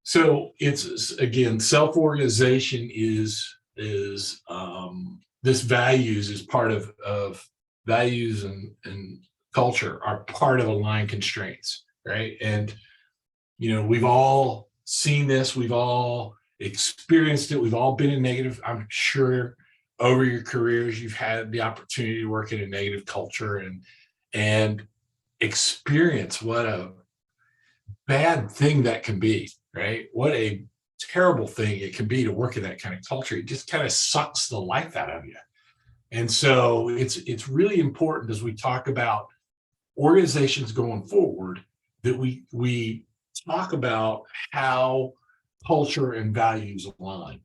So it's again, self-organization this values is part of values and culture are part of aligned constraints, right? And we've all seen this, we've all experienced it, we've all been in negative. I'm sure over your careers you've had the opportunity to work in a negative culture and experience what a bad thing that can be, right? What a terrible thing it can be to work in that kind of culture. It just kind of sucks the life out of you. And so it's really important as we talk about organizations going forward that we talk about how culture and values align.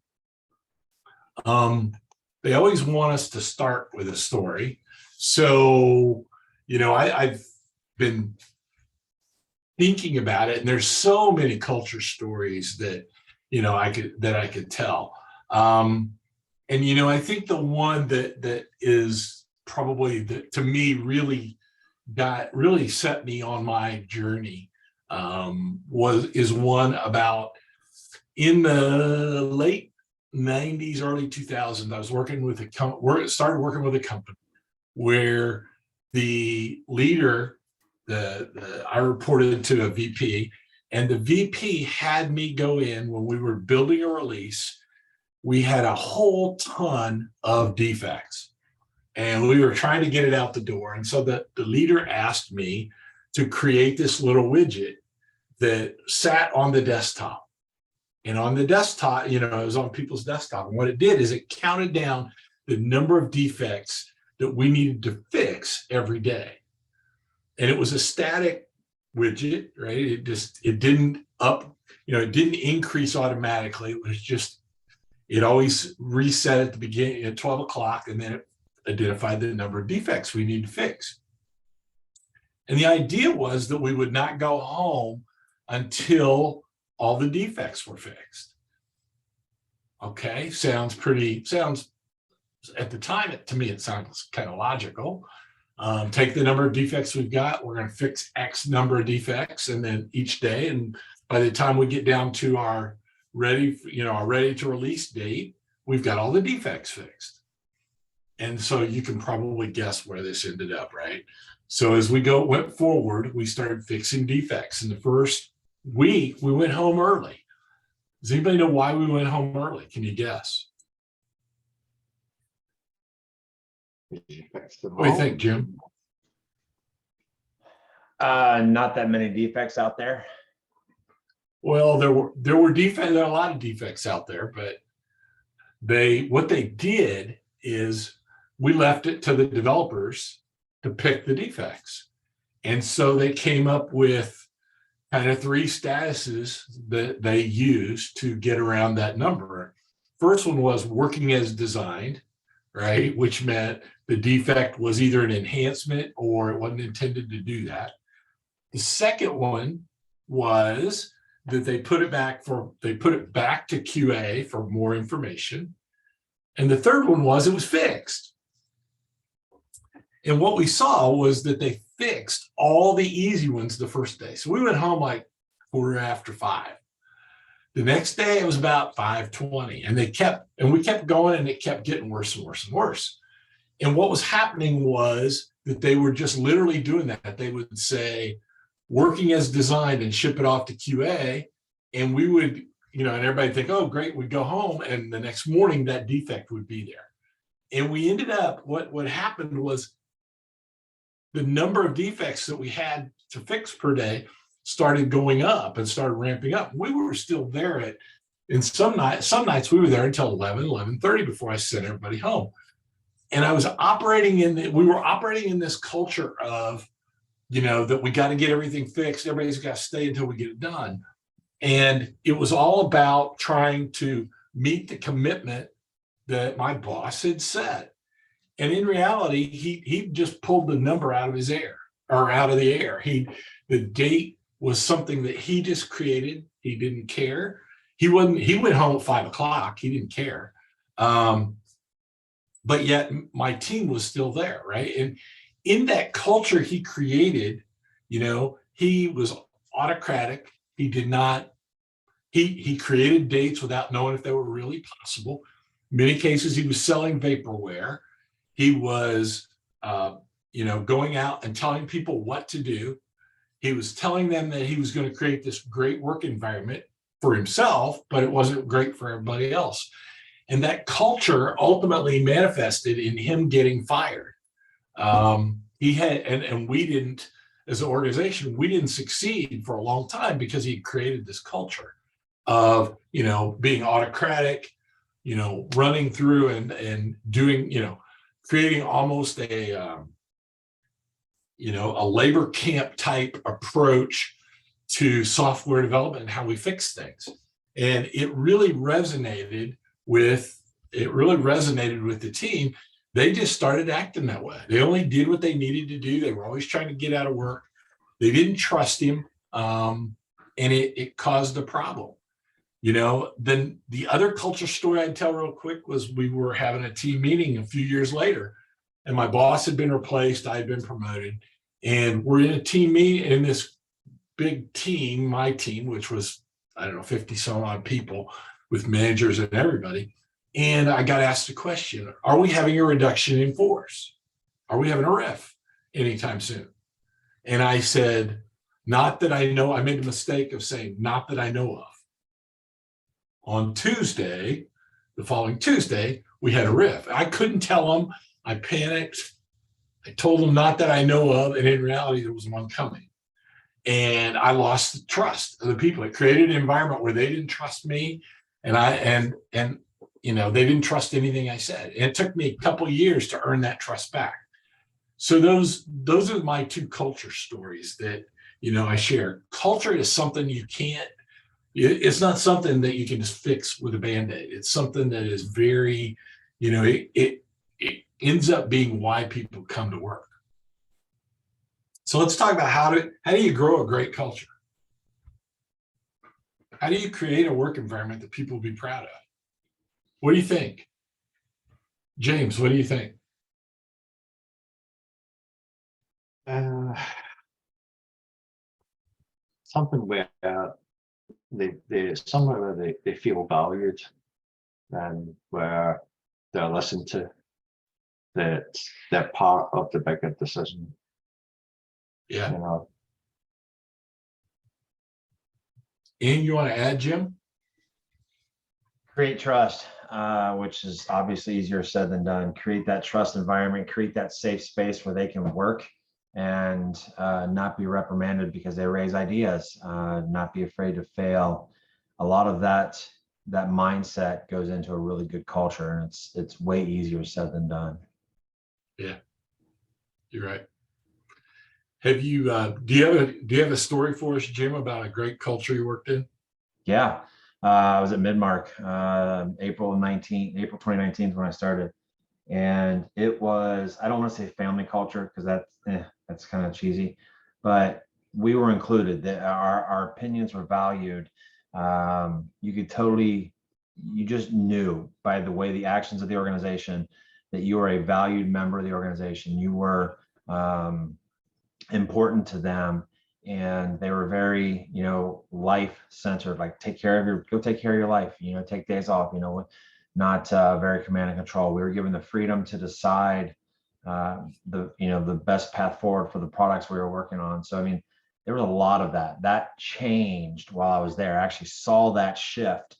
They always want us to start with a story. So, I've been thinking about it, and there's so many culture stories that I could tell. And I think the one that is probably that to me really set me on my journey is one about in the late 90s, early 2000s. I was working with started working with a company where the leader, I reported to a VP, and the VP had me go in when we were building a release. We had a whole ton of defects and we were trying to get it out the door. And so the leader asked me to create this little widget that sat on the desktop. And on the desktop, it was on people's desktop. And what it did is it counted down the number of defects that we needed to fix every day. And it was a static widget, right? It didn't it didn't increase automatically. It was just, it always reset at the beginning at 12 o'clock, and then it identified the number of defects we need to fix. And the idea was that we would not go home until all the defects were fixed. Okay, sounds at the time, to me, it sounds kind of logical. Take the number of defects we've got, we're going to fix X number of defects, and then each day, and by the time we get down to our ready to release date, we've got all the defects fixed. And so you can probably guess where this ended up, right? So as we went forward, we started fixing defects. In the first week, we went home early. Does anybody know why we went home early? Can you guess? What do you think, Jim? Not that many defects out there. Well, there were a lot of defects out there, but what they did is we left it to the developers to pick the defects. And so they came up with kind of 3 statuses that they used to get around that number. First one was working as designed, right? Which meant the defect was either an enhancement or it wasn't intended to do that. The second one was that they put it back to QA for more information. And the third one was it was fixed. And what we saw was that they fixed all the easy ones the first day. So we went home like 5:15. The next day it was about 5:20, and we kept going, and it kept getting worse and worse and worse. And what was happening was that they were just literally doing that. They would say, working as designed, and ship it off to QA. And we would, and everybody think, oh, great, we'd go home. And the next morning that defect would be there. And we ended up, what happened was the number of defects that we had to fix per day started going up and started ramping up. We were still there some nights we were there until 11:30 before I sent everybody home. And we were operating in this culture of, that we got to get everything fixed. Everybody's got to stay until we get it done. And it was all about trying to meet the commitment that my boss had set. And in reality, he just pulled the number out of the air. The date was something that he just created. He didn't care. He went home at 5 o'clock. He didn't care. But yet my team was still there, right? And in that culture he created, he was autocratic. He did not He created dates without knowing if they were really possible. In many cases, he was selling vaporware. He was, going out and telling people what to do. He was telling them that he was going to create this great work environment for himself, but it wasn't great for everybody else. And that culture ultimately manifested in him getting fired. He had, and we didn't, as an organization, we didn't succeed for a long time because he created this culture of, being autocratic, running through and doing, creating almost a labor camp type approach to software development and how we fix things. And it really resonated with the team. They just started acting that way. They only did what they needed to do. They were always trying to get out of work. They didn't trust him. And it caused a problem. Then the other culture story I'd tell real quick was we were having a team meeting a few years later, and my boss had been replaced. I had been promoted, and we're in a team meeting in this big team, my team, which was, 50 some odd people with managers and everybody. And I got asked a question: are we having a reduction in force? Are we having a RIF anytime soon? And I said, not that I know. I made the mistake of saying, not that I know of. On Tuesday, the following Tuesday, we had a RIF. I couldn't tell them. I panicked. I told them, not that I know of. And in reality, there was one coming. And I lost the trust of the people. It created an environment where they didn't trust me. And they didn't trust anything I said. And it took me a couple of years to earn that trust back. So those are my two culture stories that, I share. Culture is something you can't, it's not something that you can just fix with a Band-Aid. It's something that is very, it ends up being why people come to work. So let's talk about how do you grow a great culture? How do you create a work environment that people will be proud of? What do you think? James, what do you think? Something where they somewhere where they feel valued and where they're listened to, that they're part of the bigger decision. Yeah. And you want to add, Jim? Create trust, which is obviously easier said than done. Create that trust environment, create that safe space where they can work and not be reprimanded because they raise ideas, not be afraid to fail. A lot of that mindset goes into a really good culture, and it's way easier said than done. Yeah, you're right. Have you do you have a story for us, Jim, about a great culture you worked in? Yeah, I was at Midmark, April 2019 when I started, and it was, I don't want to say family culture because that's kind of cheesy, but we were included. That our opinions were valued. You just knew by the way the actions of the organization that you were a valued member of the organization. You were important to them, and they were very, life centered, like go take care of your life, take days off, not very command and control. We were given the freedom to decide the best path forward for the products we were working on. So, there was a lot of that changed while I was there. I actually saw that shift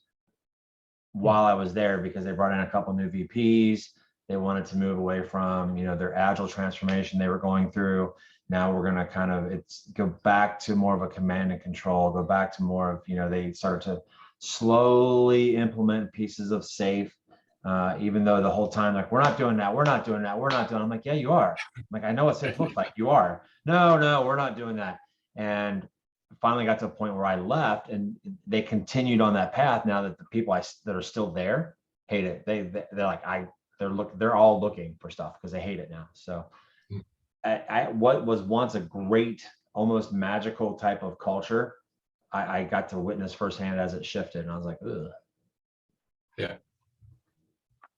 while I was there because they brought in a couple new VPs. They wanted to move away from, their agile transformation they were going through. Now we're going to go back to more of a command and control, go back to more of, they started to slowly implement pieces of safe, even though the whole time, like, we're not doing that. I'm like, yeah, you are. I'm like, I know what safe looks like. You are. No, we're not doing that. And finally got to a point where I left, and they continued on that path. Now that the people that are still there hate it. They're like, they're all looking for stuff because they hate it now. So what was once a great, almost magical type of culture, I got to witness firsthand as it shifted, and I was like, ugh. Yeah.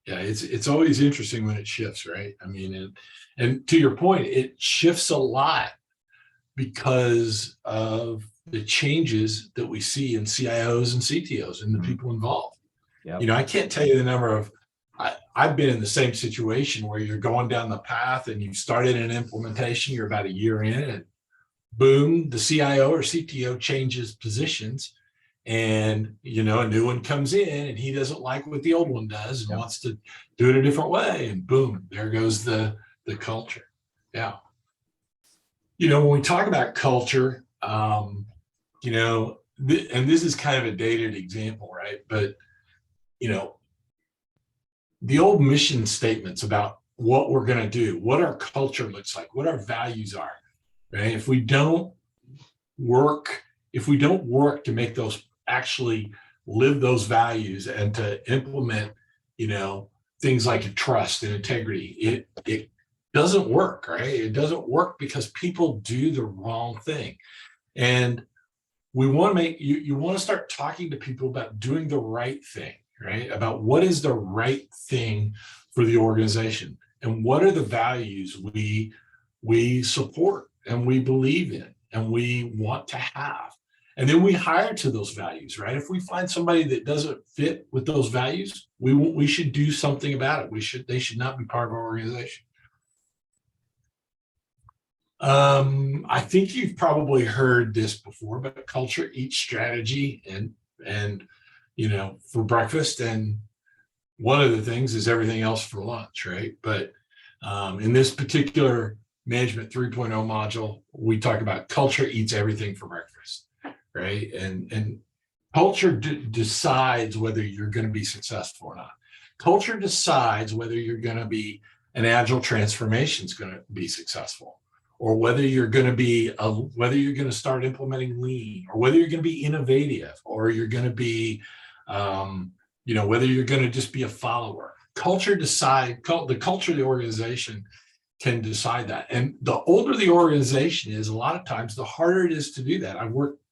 It's always interesting when it shifts, right? And to your point, it shifts a lot because of the changes that we see in CIOs and CTOs and the people involved. Yep. You know, I can't tell you the number of, I've been in the same situation where you're going down the path and you've started an implementation, you're about a year in, and boom, the CIO or CTO changes positions, and you know, a new one comes in and he doesn't like what the old one does and Yep. wants to do it a different way, and boom, there goes the culture. Yeah. You know, when we talk about culture, you know, and this is kind of a dated example, right? But you know, the old mission statements about what we're going to do, what our culture looks like, what our values are, right? If we don't work to make those, actually live those values and to implement, you know, things like trust and integrity, it doesn't work, right? It doesn't work because people do the wrong thing. And we want to make you want to start talking to people about doing the right thing, right? About what is the right thing for the organization and what are the values we support and we believe in and we want to have. And then we hire to those values, right? If we find somebody that doesn't fit with those values, we should do something about it. They should not be part of our organization. I think you've probably heard this before, but culture eats strategy and you know, for breakfast, and one of the things is everything else for lunch, right? But in this particular management 3.0 module, we talk about culture eats everything for breakfast, right? And culture decides whether you're going to be successful or not. Culture decides whether you're going to be an agile transformation is going to be successful, or whether you're going to be whether you're going to start implementing lean, or whether you're going to be innovative, or you're going to be you know, whether you're going to just be a follower. Culture the culture of the organization can decide that. And the older the organization is, a lot of times the harder it is to do that. I worked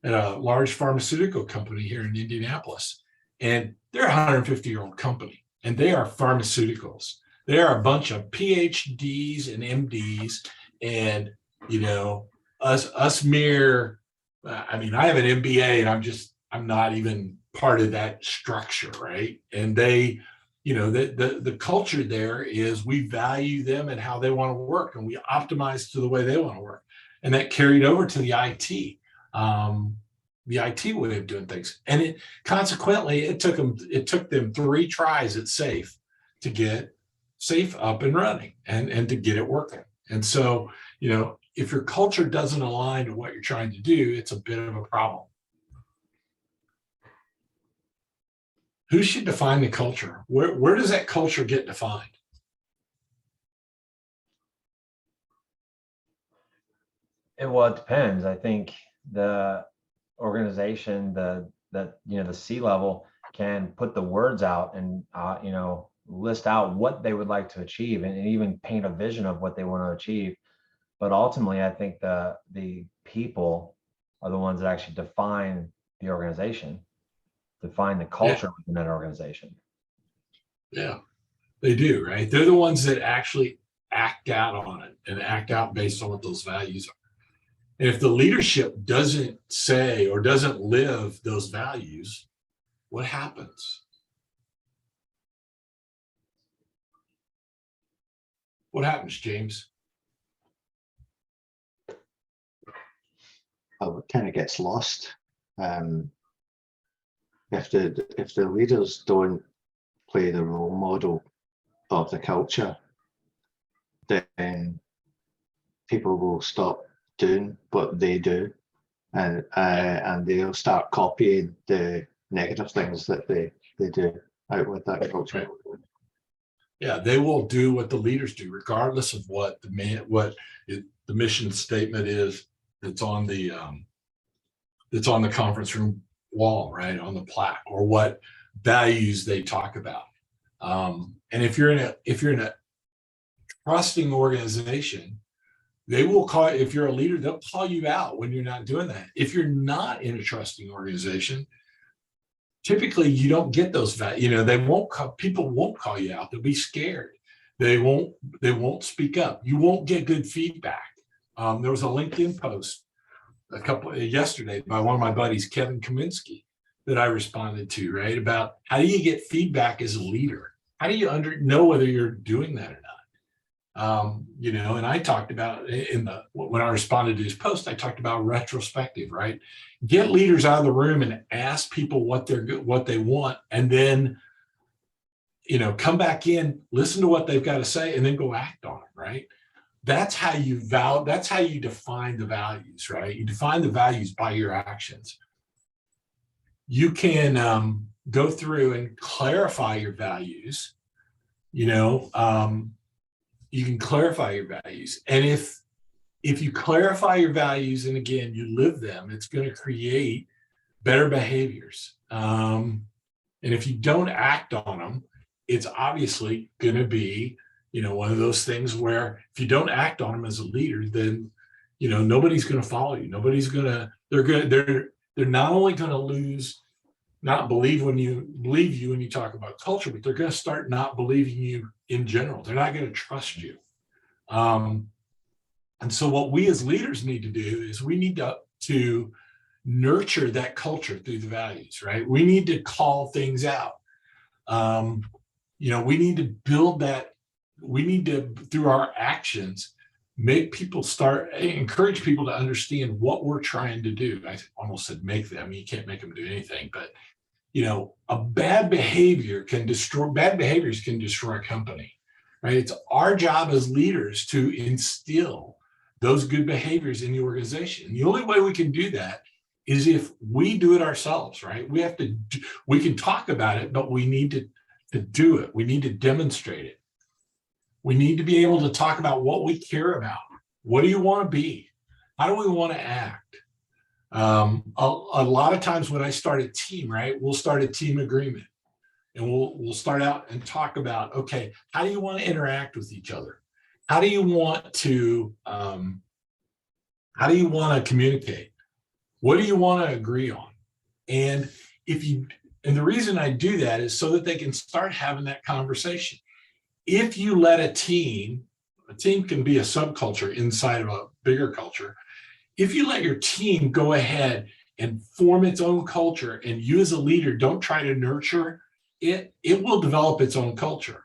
at a large pharmaceutical company here in Indianapolis, and they're a 150-year-old company, and they are pharmaceuticals. They are a bunch of PhDs and MDs, and you know, us mere, I mean, I have an MBA, and I'm not even part of that structure, right? And they, you know, the culture there is we value them and how they want to work, and we optimize to the way they want to work, and that carried over to the IT way of doing things. And consequently, it took them 3 tries at SAFE to get SAFE up and running and to get it working. And so, you know, if your culture doesn't align to what you're trying to do, it's a bit of a problem. Who should define the culture? Where does that culture get defined? Well, it depends. I think the organization, the C-level can put the words out and you know, list out what they would like to achieve, and even paint a vision of what they want to achieve. But ultimately, I think the people are the ones that actually define the organization, define the culture within that organization. Yeah, they do, right? They're the ones that actually act out on it and act out based on what those values are. And if the leadership doesn't say or doesn't live those values, what happens? What happens, James? Oh, it kind of gets lost. If the leaders don't play the role model of the culture, then people will stop doing what they do, and they'll start copying the negative things that they do out with that culture. Right. Yeah, they will do what the leaders do, regardless of what the mission statement is that's on the conference room wall, right, on the plaque, or what values they talk about. And if you're in a trusting organization, they will call, if you're a leader, they'll call you out when you're not doing that. If you're not in a trusting organization, typically you don't get those values. You know, people won't call you out. They'll be scared. They won't speak up. You won't get good feedback. There was a LinkedIn post yesterday by one of my buddies, Kevin Kaminsky, that I responded to, right? About how do you get feedback as a leader? How do you know whether you're doing that or not? And I talked about when I responded to his post, I talked about retrospective, right? Get leaders out of the room and ask people what they want, and then, come back in, listen to what they've got to say, and then go act on it, right? That's how you define the values, right? You define the values by your actions. You can go through and clarify your values. You can clarify your values. And if you clarify your values and again, you live them, it's going to create better behaviors. And if you don't act on them, it's obviously going to be, one of those things where if you don't act on them as a leader, then, nobody's going to follow you. They're not only going to not believe you when you talk about culture, but they're going to start not believing you in general. They're not going to trust you. And so what we as leaders need to do is we need to nurture that culture through the values, right? We need to call things out. We need to build that. We need to, through our actions, encourage people to understand what we're trying to do. I almost said make them. I mean, you can't make them do anything, but bad behaviors can destroy a company, right? It's our job as leaders to instill those good behaviors in the organization. And the only way we can do that is if we do it ourselves, right? We can talk about it, but we need to do it. We need to demonstrate it. We need to be able to talk about what we care about. What do you want to be? How do we want to act? A lot of times when I start a team, right, we'll start a team agreement and we'll start out and talk about, okay, how do you want to interact with each other? How do you want to communicate? What do you want to agree on? And the reason I do that is so that they can start having that conversation. If you let a team can be a subculture inside of a bigger culture. If you let your team go ahead and form its own culture and you as a leader don't try to nurture it, it will develop its own culture.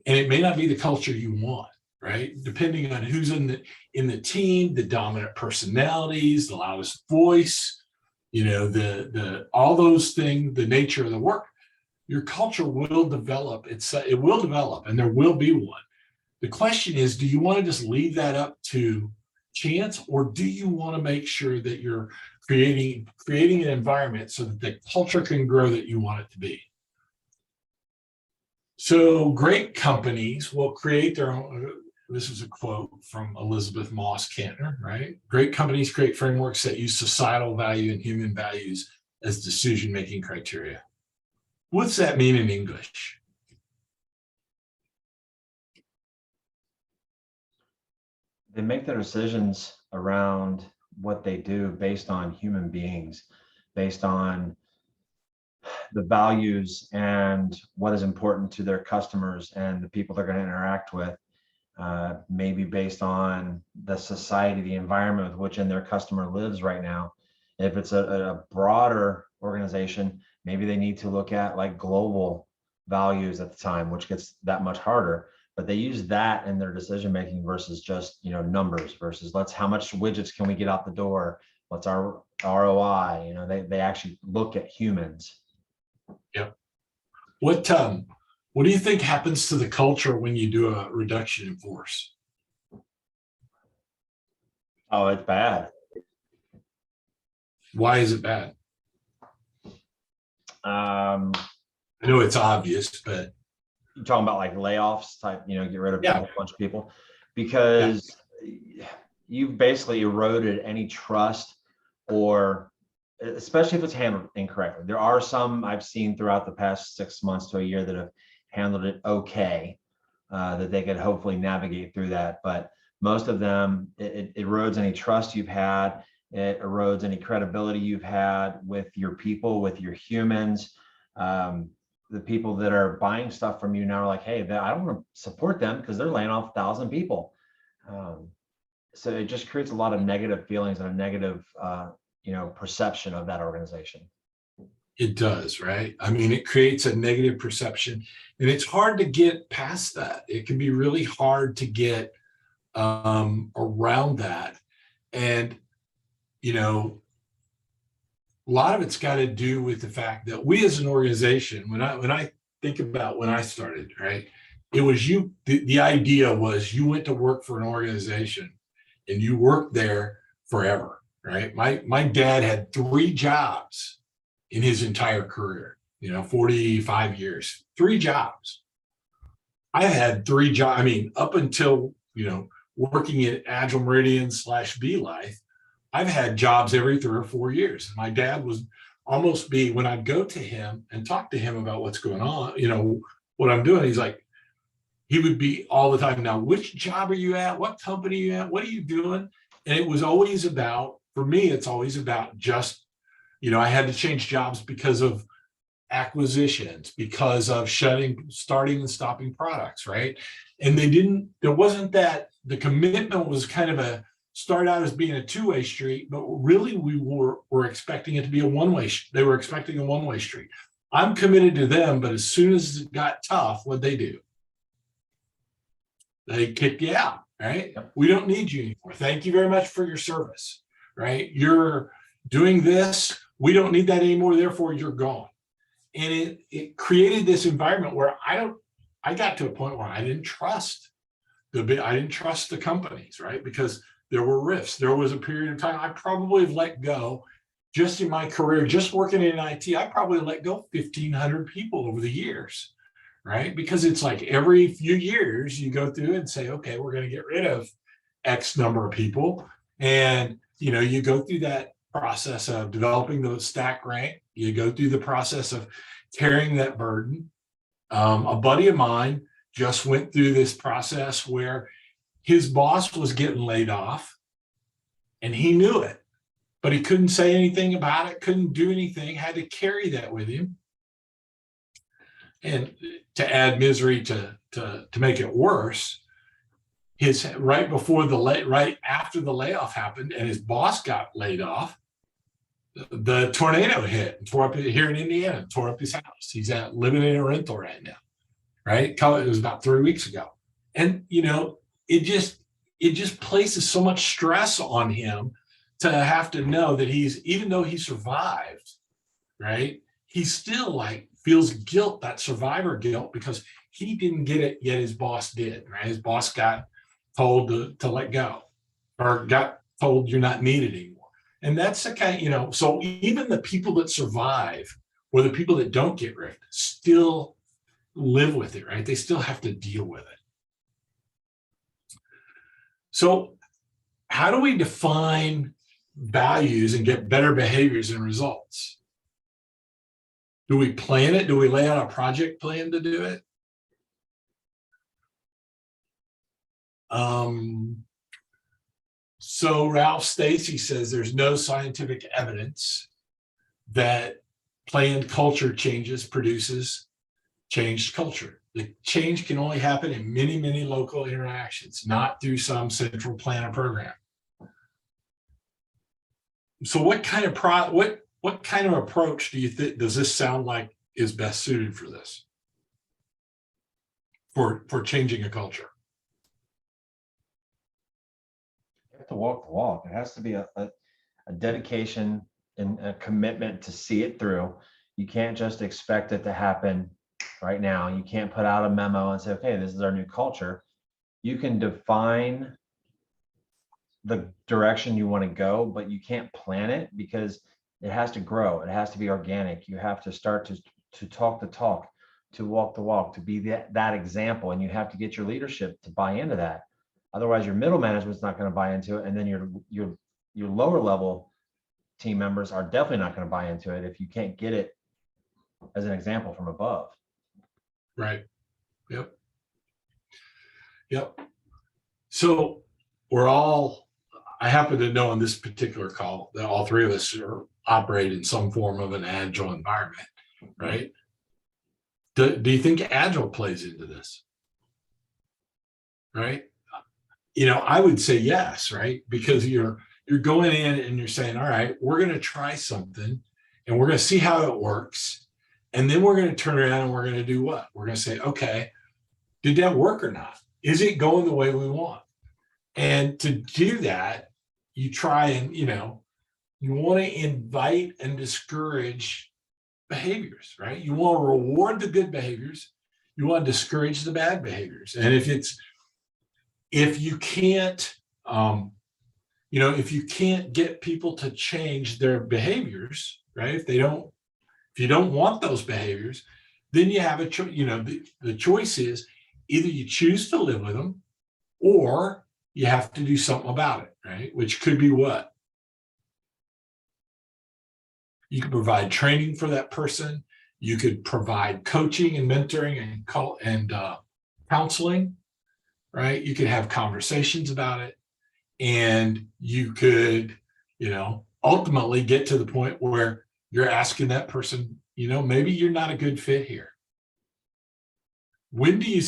And it may not be the culture you want, right? Depending on who's in the team, the dominant personalities, the loudest voice, all those things, the nature of the work, your culture will develop. It will develop and there will be one. The question is, do you want to just leave that up to chance, or do you want to make sure that you're creating an environment so that the culture can grow that you want it to be? So great companies will create their own. This is a quote from Elizabeth Moss Cantner, right? Great companies create frameworks that use societal value and human values as decision-making criteria. What's that mean in English? They make their decisions around what they do based on human beings, based on the values and what is important to their customers and the people they're going to interact with, maybe based on the society, the environment with which their customer lives right now. If it's a broader organization, maybe they need to look at like global values at the time, which gets that much harder. But they use that in their decision making versus just numbers versus how much widgets can we get out the door? What's our ROI? They actually look at humans. Yep. What do you think happens to the culture when you do a reduction in force? Oh, it's bad. Why is it bad? I know it's obvious, but you're talking about like layoffs type, get rid of Yeah. a bunch of people, because you've basically eroded any trust, or especially if it's handled incorrectly. There are some I've seen throughout the past 6 months to a year that have handled it okay, that they could hopefully navigate through that. But most of them, it erodes any trust you've had. It erodes any credibility you've had with your people, with your humans. The people that are buying stuff from you now are like, hey, I don't want to support them because they're laying off 1,000 people. so it just creates a lot of negative feelings and a negative, perception of that organization. It does, right? I mean, it creates a negative perception, and it's hard to get past that. It can be really hard to get around that. And, you know, a lot of it's got to do with the fact that we as an organization, when I think about when I started, right, it was the idea was you went to work for an organization and you worked there forever, right? My dad had 3 jobs in his entire career, 45 years, 3 jobs. I had 3 jobs. I mean, up until, working at Agile Meridian / B Life, I've had jobs every 3 or 4 years. My dad was almost when I'd go to him and talk to him about what's going on, what I'm doing, he would be all the time. Now, which job are you at? What company are you at? What are you doing? And it was always about, for me, it's always about just, I had to change jobs because of acquisitions, because of starting and stopping products, right? And there wasn't that, the commitment was kind of start out as being a 2-way street, but really we were expecting it to be a 1-way. They were expecting a 1-way street. I'm committed to them, but as soon as it got tough, what'd they do? They kick you out, right? Yep. We don't need you anymore. Thank you very much for your service, right? You're doing this. We don't need that anymore. Therefore, you're gone. And it created this environment where I got to a point where I didn't trust the companies, right? Because there were rifts. There was a period of time I probably have let go, just in my career, just working in IT, I probably let go 1,500 people over the years, right? Because it's like every few years you go through and say, okay, we're going to get rid of X number of people. And, you go through that process of developing the stack rank. You go through the process of carrying that burden. A buddy of mine just went through this process where his boss was getting laid off and he knew it, but he couldn't say anything about it, couldn't do anything, had to carry that with him. And to add misery to make it worse, right after the layoff happened and his boss got laid off, the tornado hit and tore up here in Indiana, tore up his house. He's living in a rental right now, right? It was about 3 weeks ago. And, it just places so much stress on him to have to know that even though he survived, right, he still feels guilt, that survivor guilt, because he didn't get it yet his boss did, right? His boss got told to let go, or got told you're not needed anymore. And that's the kind, so even the people that survive or the people that don't get ripped still live with it, right? They still have to deal with it. So how do we define values and get better behaviors and results? Do we plan it? Do we lay out a project plan to do it? So Ralph Stacey says there's no scientific evidence that planned culture changes produces changed culture. The change can only happen in many, many local interactions, not through some central plan or program. So what kind of approach do you think does this sound like is best suited for this? For changing a culture? You have to walk the walk. It has to be a dedication and a commitment to see it through. You can't just expect it to happen right now. You can't put out a memo and say, okay, this is our new culture. You can define the direction you want to go, but you can't plan it because it has to grow. It has to be organic. You have to start to talk the talk, to walk the walk, to be that example. And you have to get your leadership to buy into that. Otherwise, your middle management's not going to buy into it. And then your lower level team members are definitely not going to buy into it if you can't get it as an example from above. Right. Yep. So I happen to know on this particular call that all 3 of us operate in some form of an agile environment, right? Do you think agile plays into this? Right? I would say yes, right? Because you're going in and you're saying, all right, we're going to try something and we're going to see how it works. And then we're going to turn around and we're going to do what? We're going to say, okay, did that work or not? Is it going the way we want? And to do that, you try and, you want to invite and discourage behaviors, right? You want to reward the good behaviors. You want to discourage the bad behaviors. And if you can't, if you can't get people to change their behaviors, right? If you don't want those behaviors, then you have a choice. The choice is either you choose to live with them or you have to do something about it, right? Which could be what? You could provide training for that person. You could provide coaching and mentoring and counseling, right? You could have conversations about it, and you could, ultimately get to the point where you're asking that person, maybe you're not a good fit here. When do you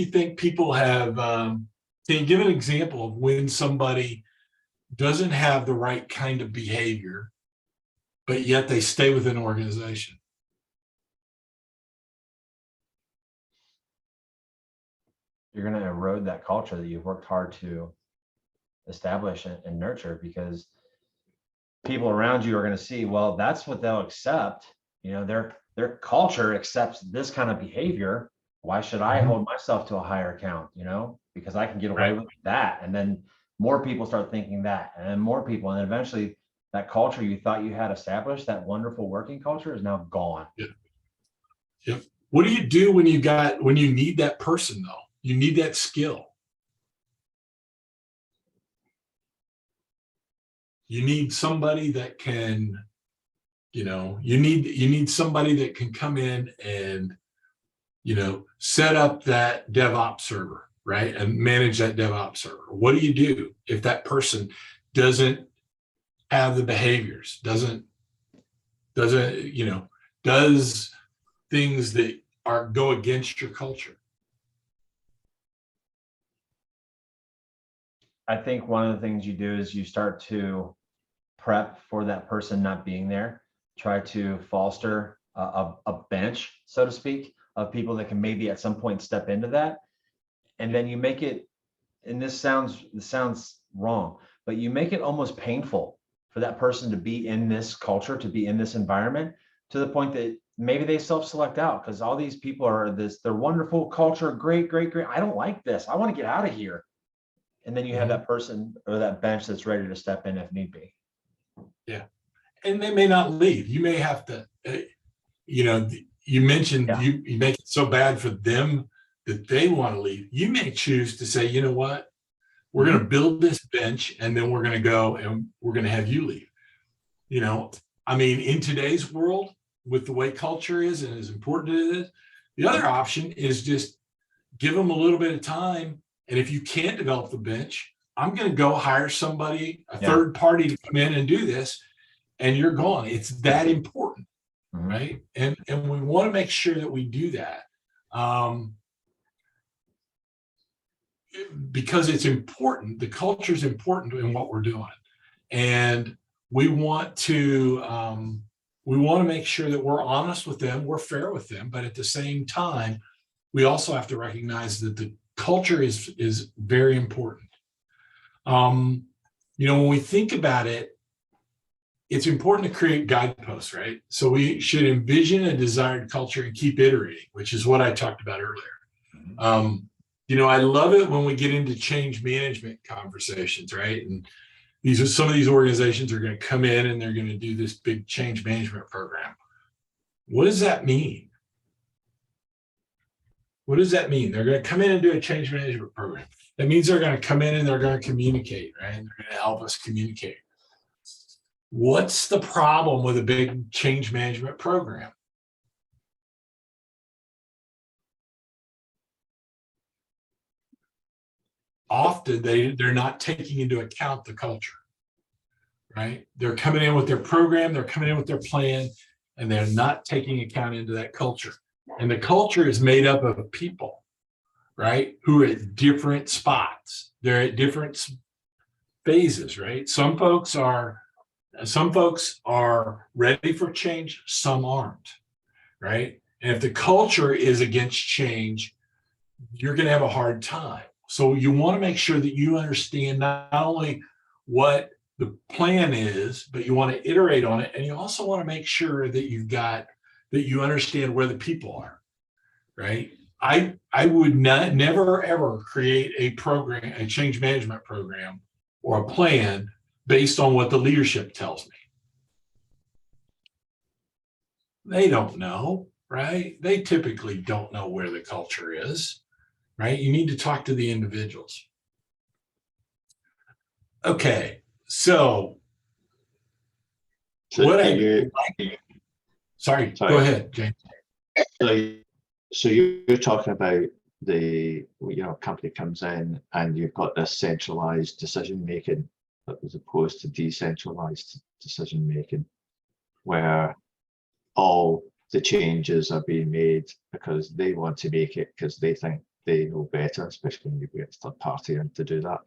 think people have? Can you give an example of when somebody doesn't have the right kind of behavior, but yet they stay with an organization? You're going to erode that culture that you've worked hard to establish and nurture, because people around you are going to see, well, that's what they'll accept. Their culture accepts this kind of behavior. Why should I hold myself to a higher account? Because I can get away with that. And then more people start thinking that, and then more people, and then eventually that culture you thought you had established, that wonderful working culture, is now gone. Yep. What do you do when you need that person though? You need that skill. You need somebody that can, you need somebody that can come in and, set up that DevOps server, right? And manage that DevOps server. What do you do if that person doesn't have the behaviors, does things that go against your culture? I think one of the things you do is you start to prep for that person not being there, try to foster a bench, so to speak, of people that can maybe at some point step into that. And then you make it, and this sounds wrong, but you make it almost painful for that person to be in this culture, to be in this environment, to the point that maybe they self-select out, because all these people are they're wonderful culture, great. I don't like this. I want to get out of here. And then you have that person or that bench that's ready to step in if need be. Yeah. And they may not leave. You may have to, you mentioned you make it so bad for them that they want to leave. You may choose to say, you know what, we're going to build this bench and then we're going to go and we're going to have you leave. In today's world, with the way culture is and as important as it is, the other option is just give them a little bit of time. And if you can't develop the bench, I'm going to go hire somebody, a third party, to come in and do this, and you're gone. It's that important, right? And we want to make sure that we do that because it's important. The culture is important in what we're doing, and we want to make sure that we're honest with them, we're fair with them, but at the same time, we also have to recognize that the culture is very important. When we think about it, it's important to create guideposts, right? So we should envision a desired culture and keep iterating, which is what I talked about earlier. I love it when we get into change management conversations, right? And some of these organizations are going to come in and they're going to do this big change management program. What does that mean? What does that mean? They're going to come in and do a change management program. That means they're going to come in and they're going to communicate, right? And they're going to help us communicate. What's the problem with a big change management program? Often they're not taking into account the culture, right? They're coming in with their program, they're coming in with their plan, and they're not taking account into that culture. And the culture is made up of people, right, who are at different spots. they're at different phases, right? Some folks are ready for change, some aren't, right? And if the culture is against change, you're going to have a hard time. So you want to make sure that you understand not only what the plan is, but you want to iterate on it. And you also want to make sure that you understand where the people are, right? I would never ever create a program, a change management program or a plan based on what the leadership tells me. They don't know, right? They typically don't know where the culture is, right? You need to talk to the individuals. Okay, so So what sorry. Go ahead, James. So you're talking about the, company comes in and you've got this centralized decision making as opposed to decentralized decision making, where all the changes are being made because they want to make it because they think they know better, especially when you get a third party in to do that.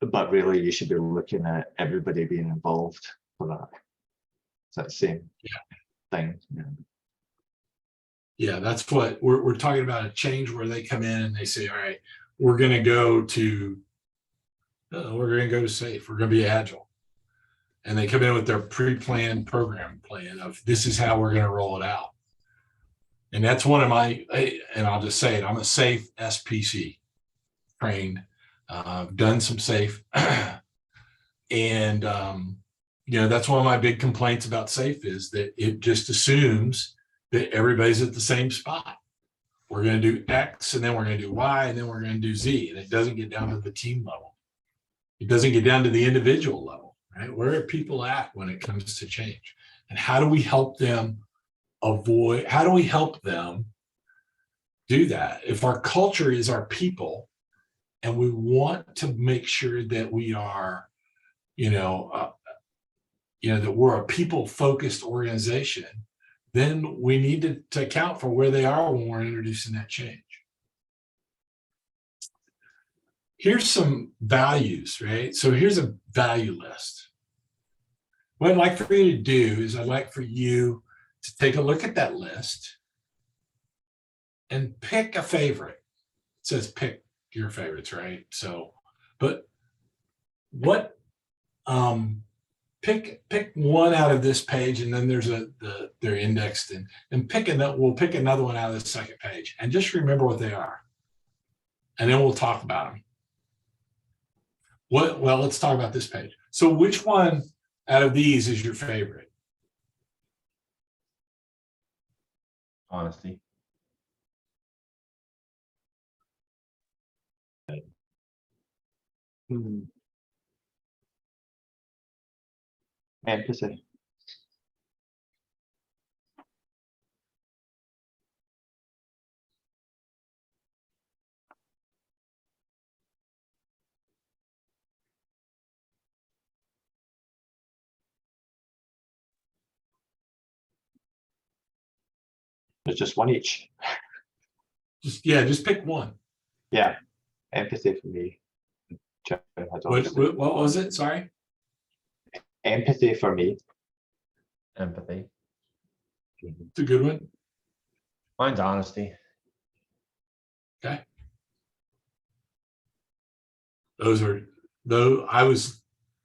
But really, you should be looking at everybody being involved for that. It's that same thing. Yeah, that's what we're talking about, a change where they come in and they say, all right, we're going to go to SAFE. We're going to be agile. And they come in with their pre-planned program plan of this is how we're going to roll it out. And that's one of and I'll just say it, I'm a SAFE SPC trained, done some SAFE. And, that's one of my big complaints about SAFE is that it just assumes that everybody's at the same spot. We're going to do X and then we're going to do Y and then we're going to do Z. And it doesn't get down to the team level. It doesn't get down to the individual level, right? Where are people at when it comes to change? And how do we help them do that? If our culture is our people and we want to make sure that we are, that we're a people-focused organization, then we need to account for where they are when we're introducing that change. Here's some values, right? So here's a value list. What I'd like for you to do is I'd like for you to take a look at that list and pick a favorite. It says pick your favorites, right? So, but what, pick one out of this page, and then there's they're indexed, and we'll pick another one out of the second page, and just remember what they are, and then we'll talk about them. Well, let's talk about this page. So which one out of these is your favorite? Honesty. Empathy. There's just one each. Just pick one. Yeah, empathy for me. What was it? Sorry. Empathy for me. Empathy. It's a good one. Mine's honesty. Okay. I was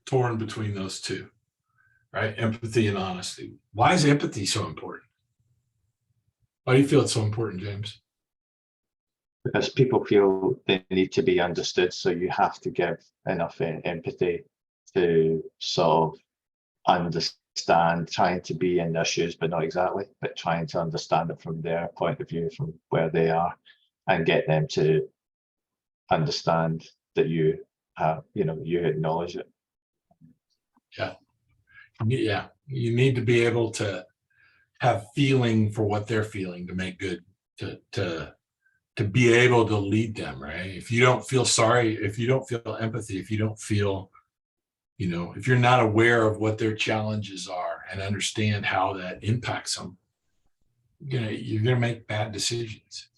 torn between those two, right? Empathy and honesty. Why is empathy so important? Why do you feel it's so important, James? Because people feel they need to be understood, so you have to give enough empathy to sort of understand, trying to be in their shoes, but not exactly, but trying to understand it from their point of view, from where they are, and get them to understand that you acknowledge it. Yeah, you need to be able to have feeling for what they're feeling to make good, to be able to lead them, right? If you don't feel sorry, if you don't feel empathy, if you don't feel, if you're not aware of what their challenges are and understand how that impacts them, you're gonna make bad decisions.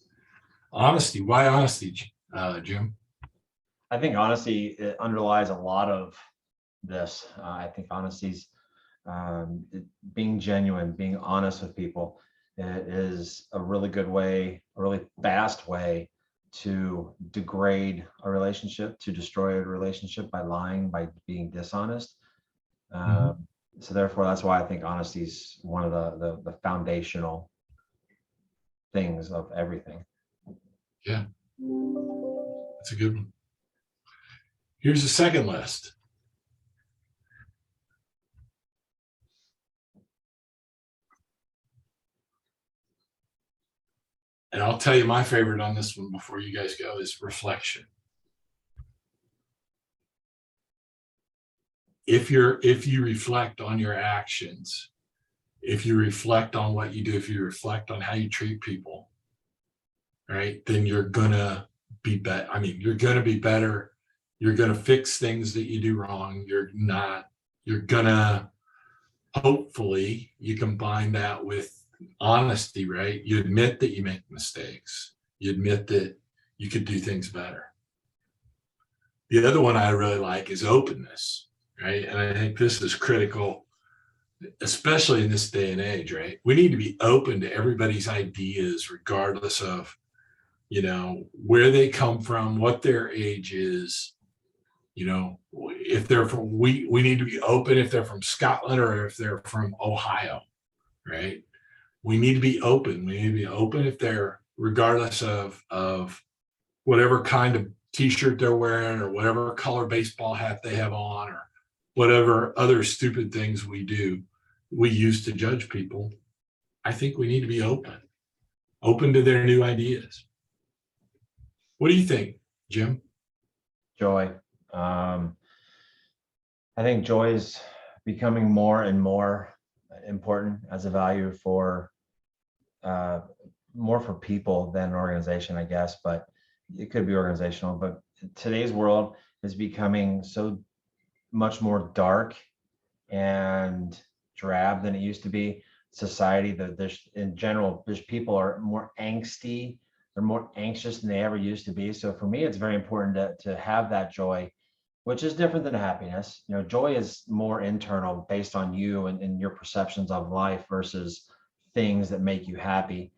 Honesty. Why honesty, Jim? I think honesty it underlies a lot of this. I think honesty's being genuine, being honest with people. It is a really good way, a really fast way to degrade a relationship, to destroy a relationship by lying, by being dishonest. So therefore, that's why I think honesty is one of the foundational things of everything. Yeah, that's a good one. Here's the second list. And I'll tell you my favorite on this one before you guys go is reflection. If you reflect on your actions, if you reflect on what you do, if you reflect on how you treat people, right, then you're gonna be better. I mean, you're gonna be better. You're gonna fix things that you do wrong. You're gonna, hopefully, you combine that with honesty, right? You admit that you make mistakes. You admit that you could do things better. The other one I really like is openness, right? And I think this is critical, especially in this day and age, right? We need to be open to everybody's ideas, regardless of, where they come from, what their age is. If they're from, we need to be open if they're from Scotland or if they're from Ohio, right? We need to be open. We need to be open if they're, regardless of whatever kind of t-shirt they're wearing or whatever color baseball hat they have on or whatever other stupid things we use to judge people. I think we need to be open to their new ideas. What do you think, Jim? Joy. I think joy is becoming more and more important as a value for more for people than an organization, I guess, but it could be organizational. But today's world is becoming so much more dark and drab than it used to be. Society, that there's in general, there's people are more angsty, they're more anxious than they ever used to be. So for me, it's very important to have that joy, which is different than happiness. Joy is more internal, based on you and your perceptions of life versus things that make you happy.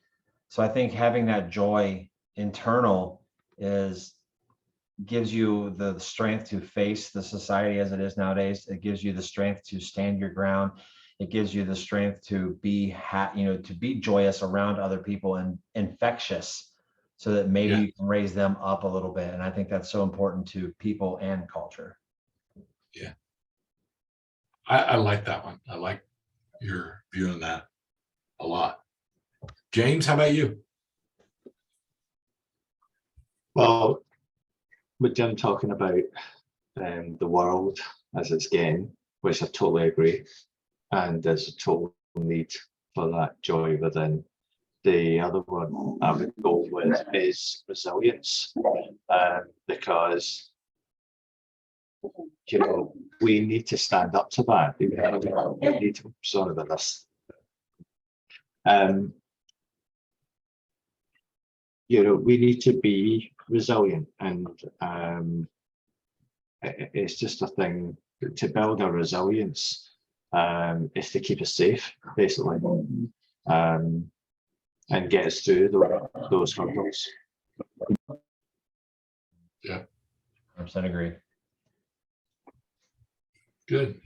So I think having that joy internal gives you the strength to face the society as it is nowadays. It gives you the strength to stand your ground. It gives you the strength to be to be joyous around other people and infectious, so that maybe you can raise them up a little bit. And I think that's so important to people and culture. Yeah. I like that one. I like your view on that a lot. James, how about you? Well, with Jim talking about the world as it's getting, which I totally agree, and there's a total need for that joy within. The other one I would go with is resilience, because we need to stand up to that. We need to. Sorry about this. We need to be resilient, and it's just a thing to build our resilience. Is to keep us safe, basically, and get us through those hurdles. Yeah, 100% agree. Good.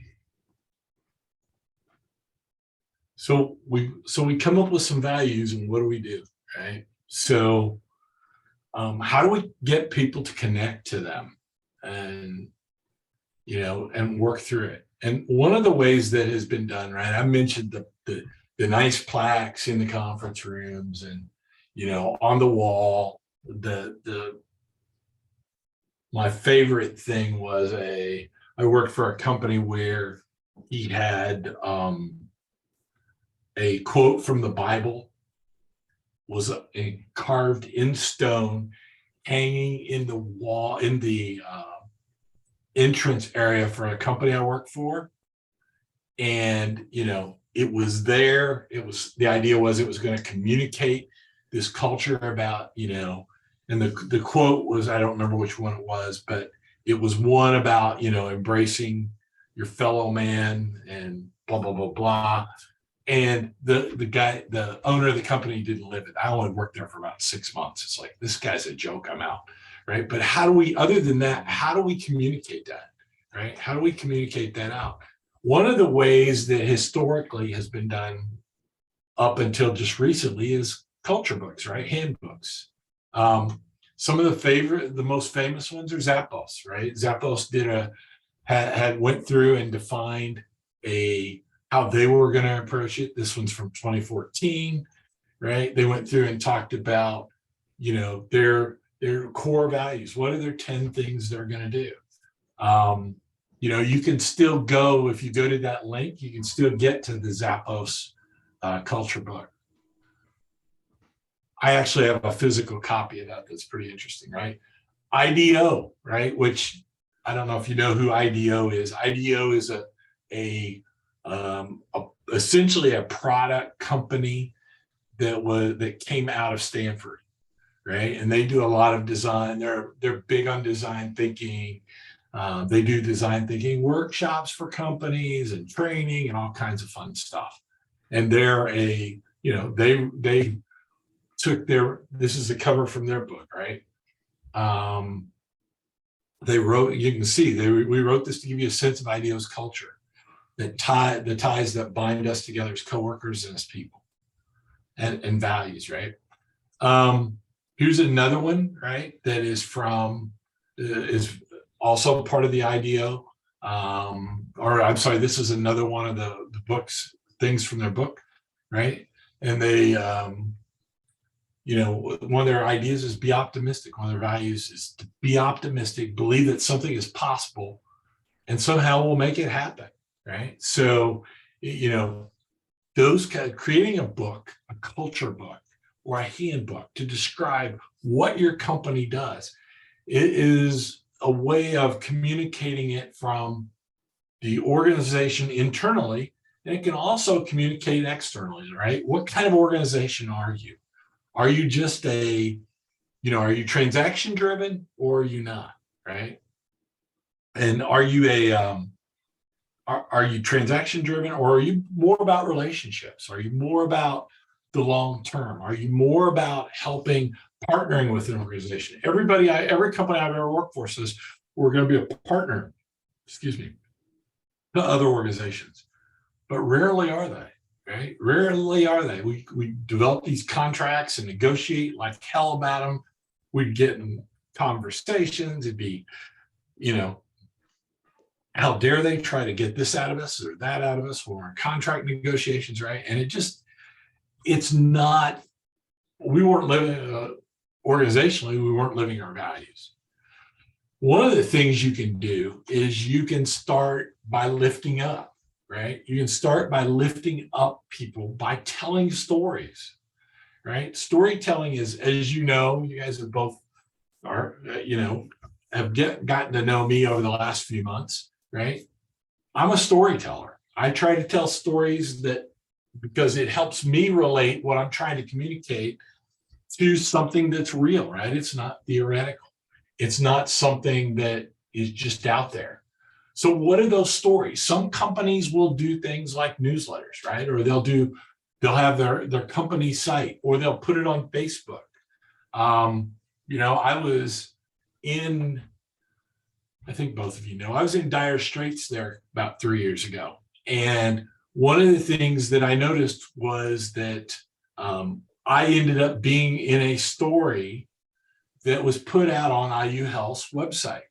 So we come up with some values, and what do we do, right? So how do we get people to connect to them and and work through it? And one of the ways that has been done, right, I mentioned the nice plaques in the conference rooms and on the wall. My favorite thing was I worked for a company where he had a quote from the Bible was carved in stone, hanging in the wall in the entrance area for a company I worked for. And it was there. The idea was it was going to communicate this culture about and the quote was, I don't remember which one it was, but it was one about, embracing your fellow man and blah, blah, blah, blah. And the owner of the company didn't live it. I only worked there for about 6 months. It's like, this guy's a joke, I'm out. Right. But other than that, how do we communicate that? Right? How do we communicate that out? One of the ways that historically has been done up until just recently is culture books, right? Handbooks. Some of the most famous ones are Zappos, right? Zappos went through and defined how they were going to approach it. This one's from 2014, right? They went through and talked about, their core values. What are their 10 things they're going to do? You can still go, if you go to that link, you can still get to the Zappos culture book. I actually have a physical copy of that. That's pretty interesting, right? IDEO, right? Which I don't know if you know who IDEO is. IDEO is essentially a product company that came out of Stanford, right? And they do a lot of design. They're big on design thinking. They do design thinking workshops for companies and training and all kinds of fun stuff. And they took this is the cover from their book, right? They wrote, you can see, we wrote this to give you a sense of IDEO's culture, the ties that bind us together as coworkers and as people, and values, right? Here's another one, right? That is also part of the IDEO. Or I'm sorry, this is another one of the books, things from their book, right? And they, one of their ideas is be optimistic. One of their values is to be optimistic, believe that something is possible, and somehow we'll make it happen, right? So, creating a book, a culture book, or a handbook to describe what your company does, it is a way of communicating it from the organization internally, and it can also communicate externally, right? What kind of organization are you? Are you just are you transaction driven or are you not, right? And are you are you transaction driven, or are you more about relationships? Are you more about the long term? Are you more about partnering with an organization? Every company I've ever worked for says we're going to be a partner, to other organizations, but rarely are they, right? Rarely are they. We develop these contracts and negotiate like hell about them. We'd get in conversations. It'd be, how dare they try to get this out of us or that out of us, or contract negotiations, right? And it's not, we weren't living, organizationally, we weren't living our values. One of the things you can do is you can start by lifting up, right? You can start by lifting up people by telling stories, right? Storytelling is, as you guys have both gotten to know me over the last few months, right? I'm a storyteller. I try to tell stories because it helps me relate what I'm trying to communicate to something that's real, right? It's not theoretical. It's not something that is just out there. So what are those stories? Some companies will do things like newsletters, right? Or they'll have their company site, or they'll put it on Facebook. I was I think both of I was in dire straits there about 3 years ago. And one of the things that I noticed was that I ended up being in a story that was put out on IU Health's website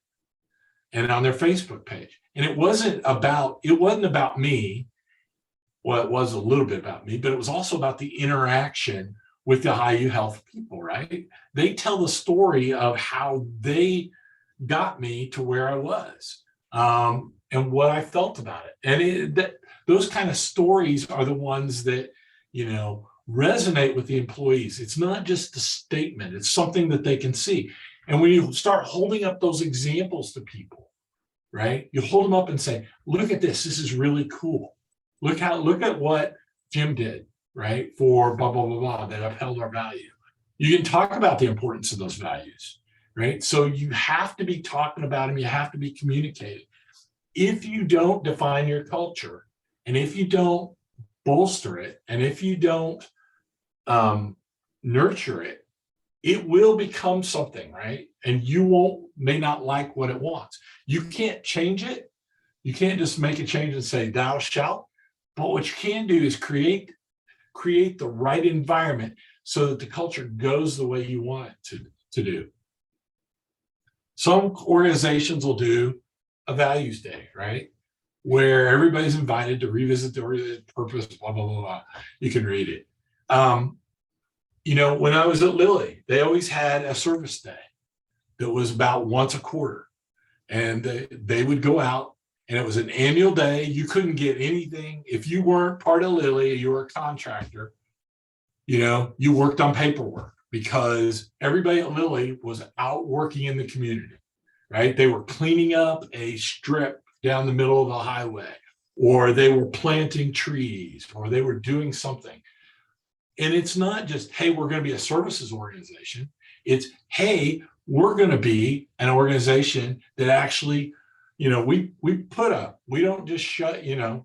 and on their Facebook page. And it wasn't about me. Well, it was a little bit about me, but it was also about the interaction with the IU Health people, right? They tell the story of how they got me to where I was, and what I felt about it. And those kind of stories are the ones that, resonate with the employees. It's not just a statement, it's something that they can see. And when you start holding up those examples to people, right? You hold them up and say, look at this is really cool. Look at what Jim did, right? For blah, blah, blah, blah, that upheld our value. You can talk about the importance of those values, right? So you have to be talking about them. You have to be communicating. If you don't define your culture, and if you don't bolster it, and if you don't nurture it, it will become something, right? And you may not like what it wants. You can't change it. You can't just make a change and say thou shalt. But what you can do is create the right environment so that the culture goes the way you want it to do. Some organizations will do a values day, right? Where everybody's invited to revisit the purpose, blah, blah, blah, blah. You can read it. When I was at Lilly, they always had a service day that was about once a quarter. And they would go out, and it was an annual day. You couldn't get anything. If you weren't part of Lilly, you were a contractor, you worked on paperwork, because everybody at Lilly was out working in the community, right? They were cleaning up a strip down the middle of the highway, or they were planting trees, or they were doing something. And it's not just, hey, we're going to be a services organization. It's, hey, we're going to be an organization that actually, we put up. We don't just shut,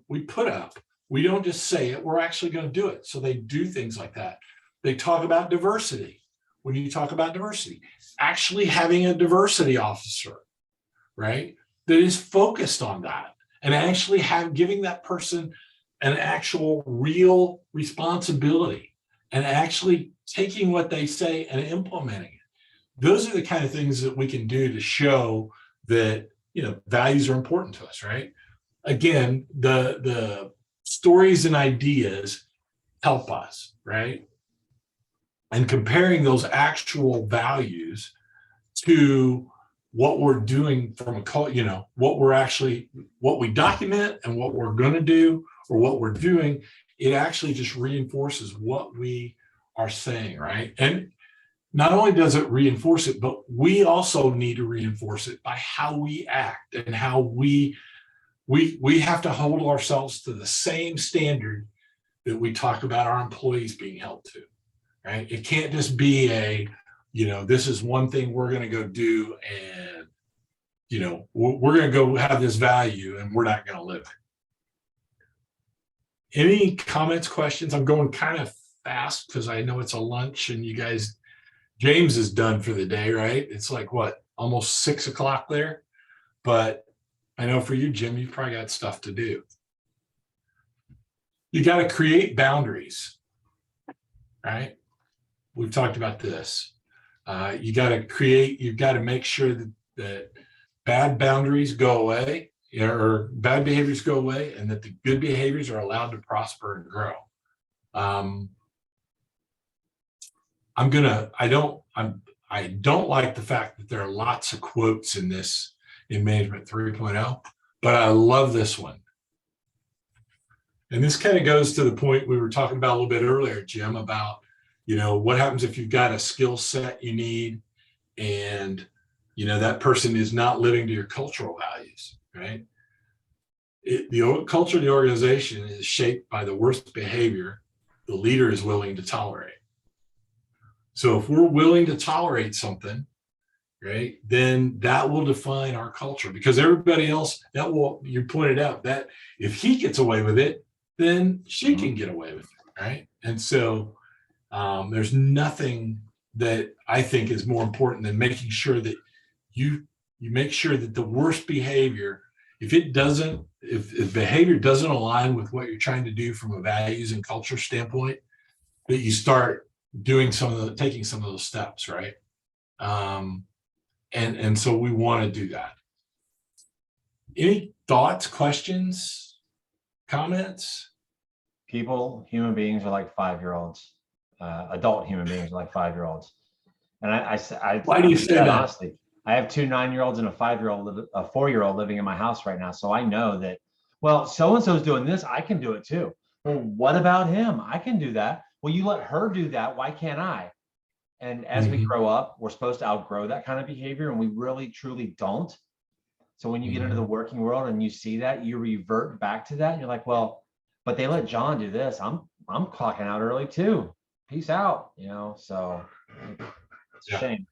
we put up. We don't just say it. We're actually going to do it. So they do things like that. They talk about diversity. When you talk about diversity, actually having a diversity officer, right, that is focused on that, and actually giving that person an actual real responsibility, and actually taking what they say and implementing it. Those are the kind of things that we can do to show that, values are important to us, right? Again, the stories and ideas help us, right? And comparing those actual values to what we're doing from a, what we document and what we're going to do, or what we're doing, it actually just reinforces what we are saying, right? And not only does it reinforce it, but we also need to reinforce it by how we act, and how we have to hold ourselves to the same standard that we talk about our employees being held to, right? It can't just be this is one thing we're going to go do, and, we're going to go have this value and we're not going to live it. Any comments, questions? I'm going kind of fast because I know it's a lunch, and you guys, James is done for the day, right? It's like what, almost 6 o'clock there. But I know for you, Jim, you've probably got stuff to do. You got to create boundaries, right? We've talked about this. You've got to make sure that bad boundaries go away, or bad behaviors go away, and that the good behaviors are allowed to prosper and grow. I don't like the fact that there are lots of quotes in Management 3.0, but I love this one. And this kind of goes to the point we were talking about a little bit earlier, Jim, about, what happens if you've got a skill set you need, and, that person is not living to your cultural values, right? The culture of the organization is shaped by the worst behavior the leader is willing to tolerate. So if we're willing to tolerate something, right, then that will define our culture, because everybody else, you pointed out that if he gets away with it, then she can get away with it, right? And so there's nothing that I think is more important than making sure that you make sure that the worst behavior, if behavior doesn't align with what you're trying to do from a values and culture standpoint, that you start taking some of those steps, right? And so we want to do that. Any thoughts, questions, comments? Human beings are like 5-year-olds. Adult human beings are like 5-year-olds. And Why do you say that? Honestly, I have 2 9-year-olds and a 4-year-old living in my house right now. So I know that, well, so-and-so is doing this, I can do it too. Well, what about him? I can do that. Well, you let her do that. Why can't I? And as we grow up, we're supposed to outgrow that kind of behavior, and we really, truly don't. So when you get into the working world and you see that, you revert back to that. And you're like, well, but they let John do this. I'm clocking out early too. Peace out. So it's a shame.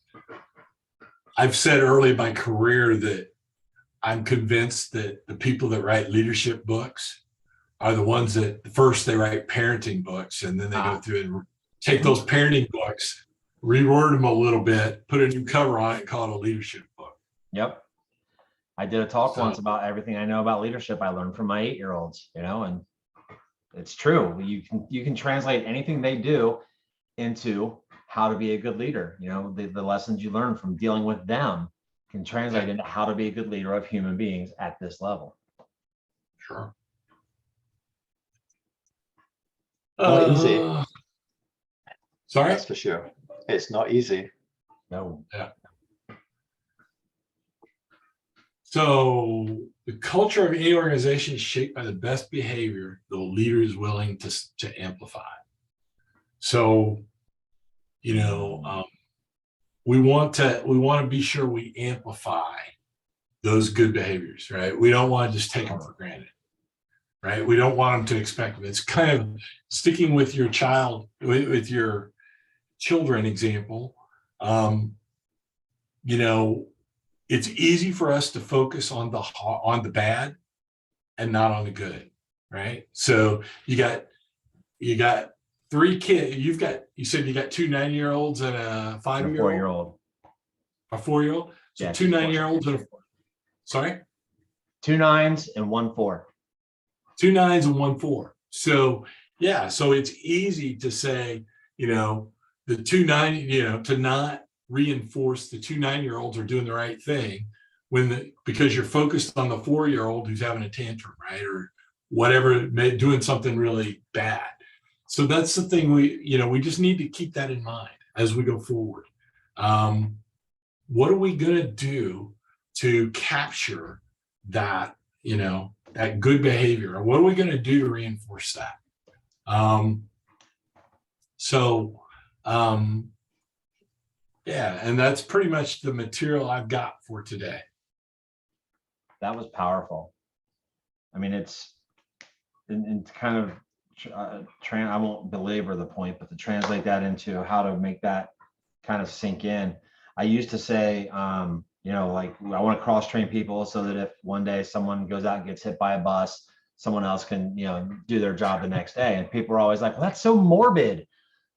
I've said early in my career that I'm convinced that the people that write leadership books are the ones that first they write parenting books, and then they go through and take those parenting books, reword them a little bit, put a new cover on it, and call it a leadership book. Yep. I did a talk So- once about everything I know about leadership I learned from my 8-year-olds, and it's true. You can translate anything they do into how to be a good leader. The lessons you learn from dealing with them can translate into how to be a good leader of human beings at this level. Sure. Not easy. Sorry? That's for sure. It's not easy. No. Yeah. So the culture of any organization is shaped by the best behavior the leader is willing to amplify. So, we want to be sure we amplify those good behaviors, right? We don't want to just take them for granted, right? We don't want them to expect them. It's kind of sticking with your with your children example. It's easy for us to focus on the bad and not on the good, right? So you got 3 kids. You said you got 2 9-year-olds and a 5-year-old, 4-year-old. a 4-year-old. So Yeah, 2 9-year-olds and sorry, 2 9s and 1 4. 2 9s and 1 4. So yeah, so it's easy to say, the 2 9, to not reinforce the 2 9-year-olds are doing the right thing because you're focused on the 4-year-old who's having a tantrum, right? Or whatever, doing something really bad. So that's the thing we just need to keep that in mind as we go forward. What are we going to do to capture that, that good behavior? Or what are we going to do to reinforce that? Yeah, and that's pretty much the material I've got for today. That was powerful. I mean, it's kind of I won't belabor the point, but to translate that into how to make that kind of sink in. I used to say, like I want to cross train people so that if one day someone goes out and gets hit by a bus, someone else can, do their job the next day. And people are always like, well, that's so morbid.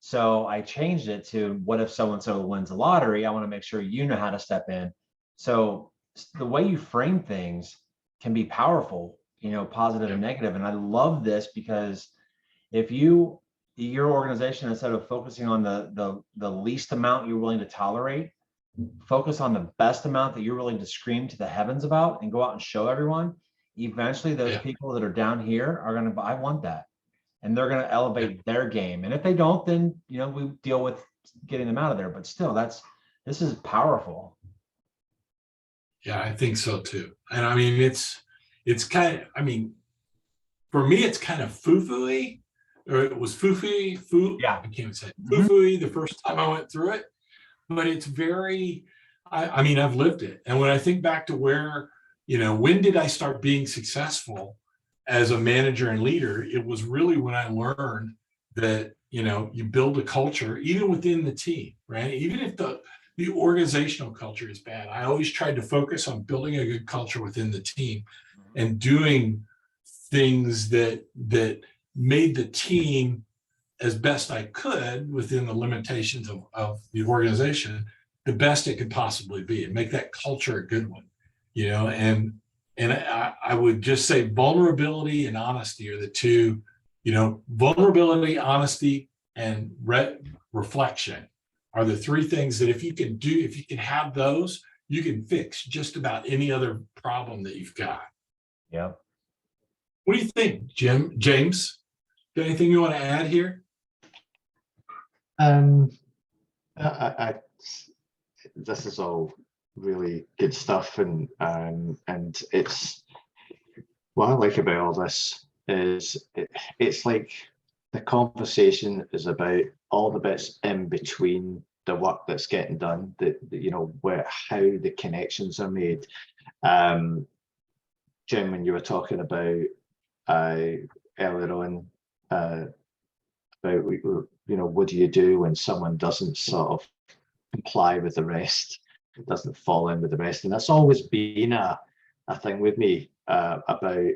So I changed it to, what if so-and-so wins the lottery? I want to make sure you know how to step in. So the way you frame things can be powerful, positive and negative. And I love this because if your organization, instead of focusing on the least amount you're willing to tolerate, focus on the best amount that you're willing to scream to the heavens about and go out and show everyone, eventually those people that are down here are going to, I want that. And they're going to elevate their game. And if they don't, then, we deal with getting them out of there. But still, this is powerful. Yeah, I think so too. And I mean, it's kind of, for me, it's kind of foo-foo-y, or it was foo-foo-y, Yeah. I can't even say it, foo-foo-y the first time I went through it, but it's very, I've lived it. And when I think back to where, when did I start being successful as a manager and leader? It was really when I learned that, you build a culture, even within the team, right? Even if the organizational culture is bad, I always tried to focus on building a good culture within the team and doing things that made the team, as best I could within the limitations of the organization, the best it could possibly be, and make that culture a good one, and I would just say vulnerability and honesty are the two, vulnerability, honesty, and reflection are the 3 things that if you can have those, you can fix just about any other problem that you've got. Yeah. What do you think, James? Got anything you want to add here? This is all really good stuff, and it's what I like about all this is it's like the conversation is about all the bits in between the work that's getting done, where how the connections are made. Jim, when you were talking about earlier on about what do you do when someone doesn't sort of comply with the rest? it doesn't fall in with the rest. And that's always been a thing with me about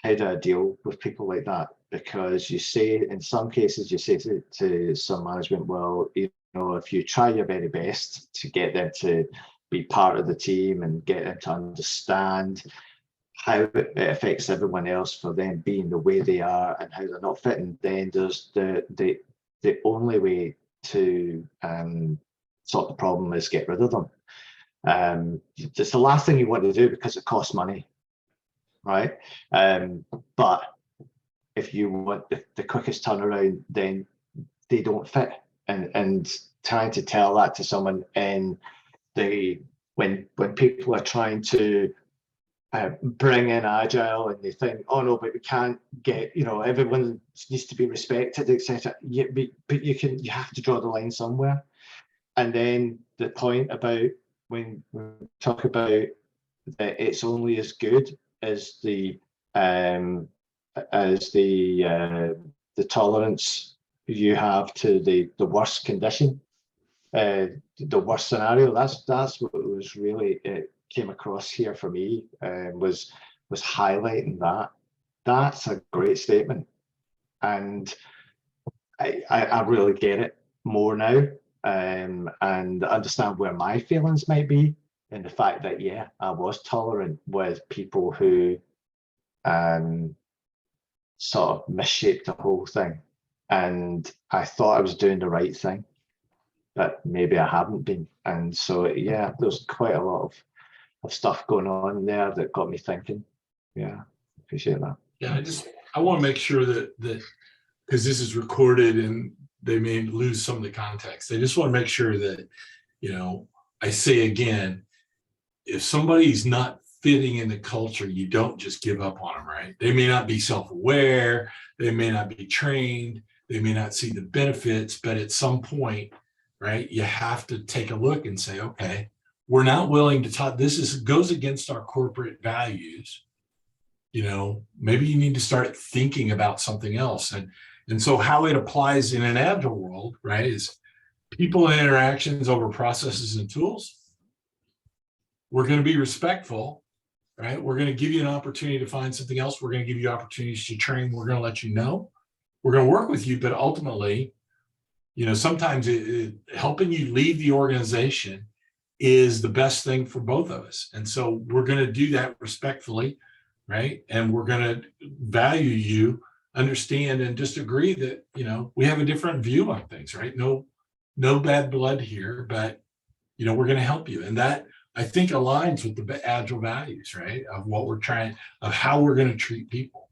how do I deal with people like that? Because you say, in some cases, you say to some management, well, you know, if you try your very best to get them to be part of the team and get them to understand how it affects everyone else for them being the way they are and how they're not fitting, then there's the only way to sort the problem is get rid of them. It's the last thing you want to do because it costs money, right? But if you want the quickest turnaround, then they don't fit. And trying to tell that to someone in when people are trying to bring in agile and they think, oh no, but we can't get, you know, everyone needs to be respected, etc. But you have to draw the line somewhere. And then the point about when we talk about that it's only as good as the tolerance you have to the worst condition, the worst scenario. That's what was really it came across here for me, was highlighting that. That's a great statement, and I really get it more now, and understand where my feelings might be, and the fact that yeah, I was tolerant with people who sort of misshaped the whole thing, and I thought I was doing the right thing, but maybe I haven't been. And so yeah, there's quite a lot of stuff going on there that got me thinking. Yeah, appreciate that. Yeah, I want to make sure that because this is recorded and they may lose some of the context. I just want to make sure that, you know, I say again, if somebody's not fitting in the culture, you don't just give up on them, right? They may not be self-aware, they may not be trained, they may not see the benefits, but at some point, right, you have to take a look and say, okay, we're not willing to talk. This goes against our corporate values. You know, maybe you need to start thinking about something else. And so how it applies in an agile world, right, is people and interactions over processes and tools. We're going to be respectful, right? We're going to give you an opportunity to find something else. We're going to give you opportunities to train. We're going to let you know. We're going to work with you, but ultimately, you know, sometimes helping you leave the organization is the best thing for both of us. And so we're going to do that respectfully, right? And we're going to value you, understand, and just agree that, you know, we have a different view on things, right? No bad blood here, but, you know, we're going to help you. And that, I think, aligns with the agile values, right? Of what we're trying, of how we're going to treat people.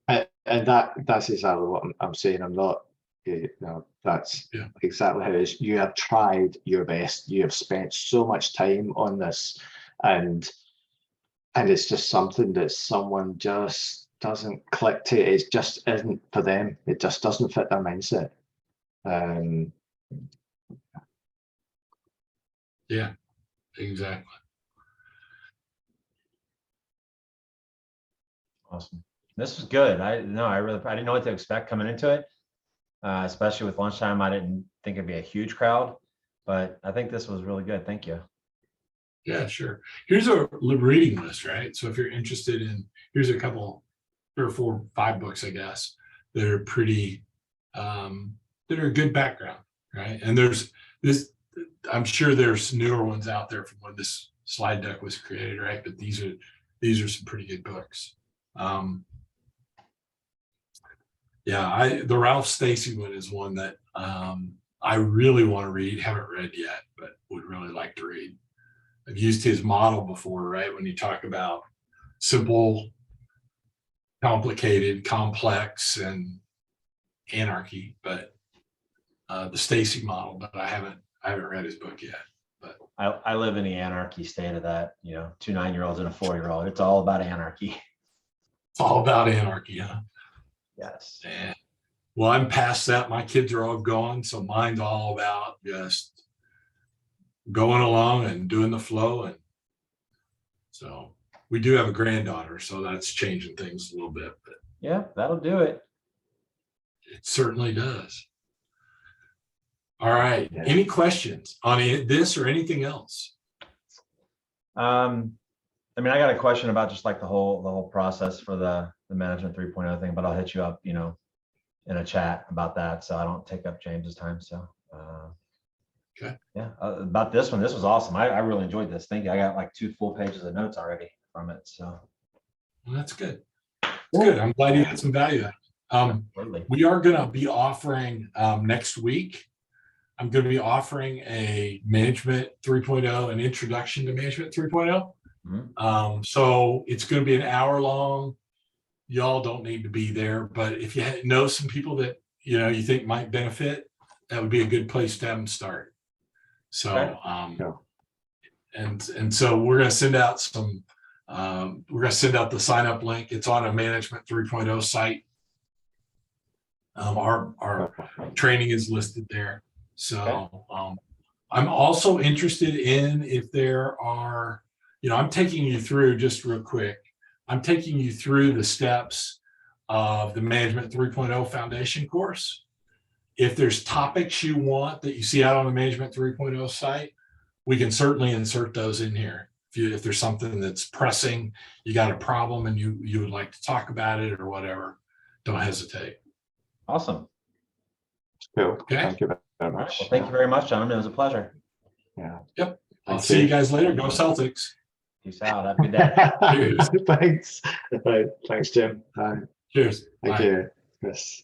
And that's exactly what I'm saying. I'm not, you know, that's exactly how it is. You have tried your best. You have spent so much time on this, and it's just something that someone just doesn't click to. It just isn't for them. It just doesn't fit their mindset. Yeah, exactly. Awesome. This was good. I didn't know what to expect coming into it, especially with lunchtime. I didn't think it'd be a huge crowd, but I think this was really good. Thank you. Yeah, sure. Here's a reading list, right? So if you're interested in, here's a couple, 3 or 4, 5 books, I guess, that are pretty, that are a good background, right? And there's this, I'm sure there's newer ones out there from when this slide deck was created, right? But these are some pretty good books. Yeah, the Ralph Stacey one is one that I really want to read. Haven't read yet, but would really like to read. I've used his model before, right? When you talk about simple, complicated, complex, and anarchy, but the Stacey model. But I haven't read his book yet. But I live in the anarchy state of that. You know, 2 9-year-olds and a 4-year-old. It's all about anarchy. It's all about anarchy, huh? Yes. And, well, I'm past that. My kids are all gone, so mine's all about just going along and doing the flow. And so we do have a granddaughter, so that's changing things a little bit. But yeah, that'll do it. it certainly does. All right. Yeah. Any questions on this or anything else? I mean, I got a question about just like the whole process for the management 3.0 thing, but I'll hit you up, you know, in a chat about that, so I don't take up James's time. So, Okay. Yeah, about this one, this was awesome. I really enjoyed this. Thank you. I got like 2 full pages of notes already from it. So, Well, that's good. It's good. I'm glad you got some value out of it. absolutely. We are going to be offering next week. I'm going to be offering a Management 3.0, an introduction to Management 3.0. So it's going to be an hour long. Y'all don't need to be there, but if you know some people that you think might benefit, that would be a good place to have them start. So, Yeah. and so we're going to send out some. We're going to send out the sign up link. It's on a Management 3.0 site. Our training is listed there. So I'm also interested in if there are, I'm taking you through just real quick. I'm taking you through the steps of the Management 3.0 Foundation course. If there's topics you want that you see out on the Management 3.0 site, we can certainly insert those in here. If there's something that's pressing, you got a problem and you would like to talk about it or whatever, don't hesitate. Awesome. Cool. Okay. Thank you very All right. much. Well, thank you very much, gentlemen. It was a pleasure. Yeah. Yep. I'll Thank see you guys later. Go Celtics. Peace out. Have a good day. Cheers. Thanks. Right. Thanks, Jim. Cheers. Thank Bye. you. Yes.